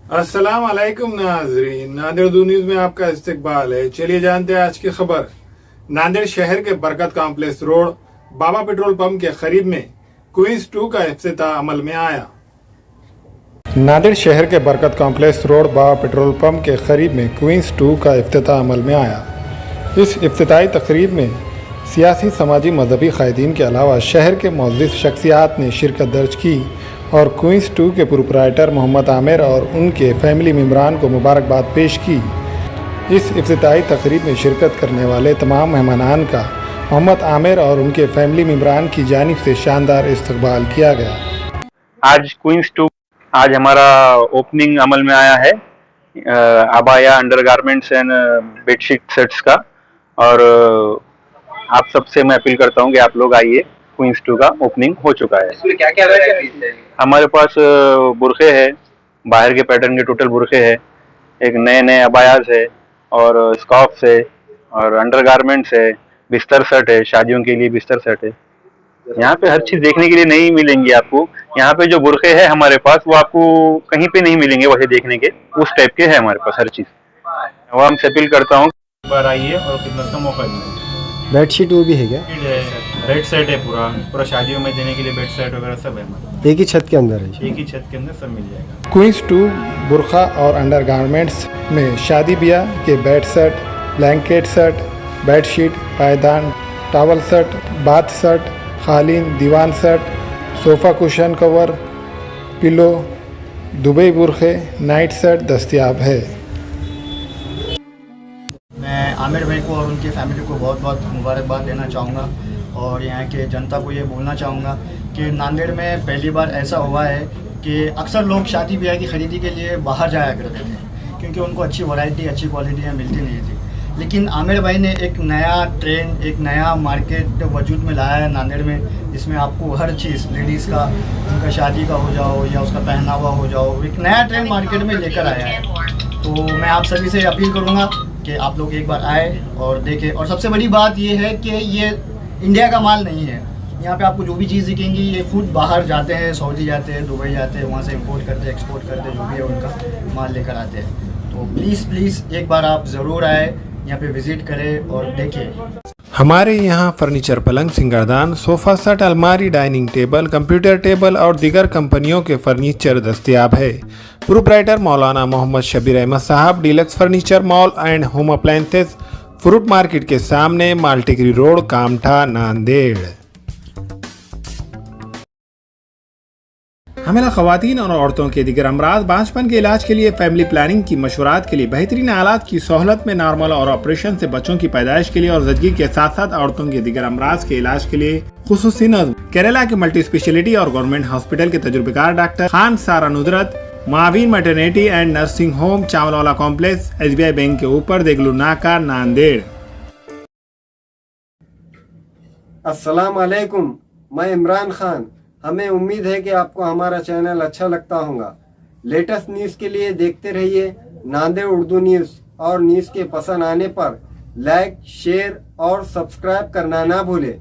अस्सलाम वालेकुम नाजरीन, नांदेड़ उर्दू न्यूज में आपका इस्तकबाल है। चलिए जानते हैं आज की खबर। नांदेड़ शहर के बरकत कॉम्प्लेक्स रोड बाबा पेट्रोल पंप के करीब में क्वींस 2 का इफ्तिताह अमल में आया। नांदेड़ शहर के बरकत कॉम्प्लेक्स रोड बाबा पेट्रोल पंप के करीब में क्वींस 2 का इफ्तिताह अमल में आया। इस इफ्तिताही तकरीब में सियासी, समाजी, मजहबी कायदीन के अलावा शहर के मुअज़्ज़िज़ शख्सियात ने शिरकत दर्ज की और क्वींस 2 के प्रोप्राइटर मोहम्मद आमिर और उनके फैमिली मेम्बरान को मुबारकबाद पेश की। इस इफ्तिताही तकरीब में शिरकत करने वाले तमाम मेहमानान का मोहम्मद आमिर और उनके फैमिली मेम्बरान की जानिब से शानदार इस्तकबाल किया गया। आज क्वींस 2 आज हमारा ओपनिंग अमल में आया है abaya, undergarments and bedsheet sets का। और आप सबसे मैं अपील करता हूं कि आप लोग आइए। क्वींस 2 का ओपनिंग हो चुका है। इसमें क्या क्या वैरायटीज है? हमारे पास बुरखे है, बाहर के पैटर्न के टोटल बुरखे है, एक नए नए अबायाज है और स्कार्फ्स है और अंडरगारमेंट्स है, बिस्तर सेट है, शादियों के लिए बिस्तर सेट है। यहाँ पे हर चीज देखने के लिए नहीं मिलेंगी आपको। यहाँ पे जो बुरखे है हमारे पास वो आपको कहीं पे नहीं मिलेंगे वैसे देखने के, उस टाइप के है हमारे पास हर चीज। आवाम से अपील करता हूँ बार आइए और खिदमत का मौका दीजिए। बेडशीट वो भी है क्या? बेड सेट है, पूरा शादियों में देने के लिए बेड सेट वगैरह सब है। एक ही छत के अंदर है? एक ही छत के अंदर सब मिल जाएगा। क्वींस 2 बुरखा और अंडरगारमेंट्स में शादी ब्याह के bed set, blanket set, bedsheet, पायदान, टॉवल सेट, बाथ सेट, कालीन, दीवान set, sofa cushion cover, pillow, Dubai बुरखे, नाइट सेट दस्तयाब है। मैं आमिर भाई को और उनकी फैमिली को बहुत बहुत मुबारकबाद देना चाहूँगा और यहाँ के जनता को ये बोलना चाहूँगा कि नांदेड़ में पहली बार ऐसा हुआ है कि अक्सर लोग शादी ब्याह की ख़रीदी के लिए बाहर जाया करते थे क्योंकि उनको अच्छी वैरायटी, अच्छी क्वालिटियाँ मिलती नहीं थी। लेकिन आमिर भाई ने एक नया ट्रेंड, एक नया मार्केट वजूद में लाया है नांदेड़ में, जिसमें आपको हर चीज़ लेडीज़ का, उनका शादी का हो जाओ या उसका पहनावा हो जाओ, एक नया ट्रेंड मार्केट में लेकर आया है। तो मैं आप सभी से अपील करूँगा कि आप लोग एक बार आए और देखें। और सबसे बड़ी बात ये है कि ये इंडिया का माल नहीं है। यहाँ पे आपको जो भी चीज़ दिखेंगी ये खुद बाहर जाते हैं, सऊदी जाते हैं, दुबई जाते हैं, वहाँ से इंपोर्ट करते, एक्सपोर्ट करते, जो भी है उनका माल लेकर आते हैं। तो प्लीज़ एक बार आप ज़रूर आए, यहाँ पे विज़िट करें और देखें। हमारे यहाँ फर्नीचर, पलंग, सिंगारदान, सोफ़ा सेट, अलमारी, डाइनिंग टेबल, कंप्यूटर टेबल और दीगर कंपनियों के फर्नीचर दस्तयाब है। प्रोप्राइटर मौलाना मोहम्मद शबीर अहमद साहब, deluxe furniture mall and home appliances, fruit market के सामने, माल्टीगिरी रोड, कामठा, नांदेड़। हमें ख़वातीन और औरतों के दिगर अमराज, बांझपन के इलाज के लिए, फैमिली प्लानिंग की मशवरात के लिए, बेहतरीन आलात की सहूलत में, नॉर्मल और ऑपरेशन से बच्चों की पैदाइश के लिए और ज़चगी के साथ साथ औरतों के दिगर अमराज के इलाज के लिए खुसूसी नज़्म केरला के मल्टी स्पेशलिटी और गवर्नमेंट हॉस्पिटल के तजुर्बेकार डॉक्टर खान सारा नुदरत, मावीन maternity and nursing home, Chawalwala complex, SBI bank के ऊपर, देगलू नाका, नांदेड़। अस्सलाम वालेकुम, मैं इमरान खान। हमें उम्मीद है कि आपको हमारा चैनल अच्छा लगता होगा। लेटेस्ट न्यूज़ के लिए देखते रहिए नांदेड़ उर्दू न्यूज़ और न्यूज़ के पसंद आने पर लाइक, शेयर और सब्सक्राइब करना ना भूलें।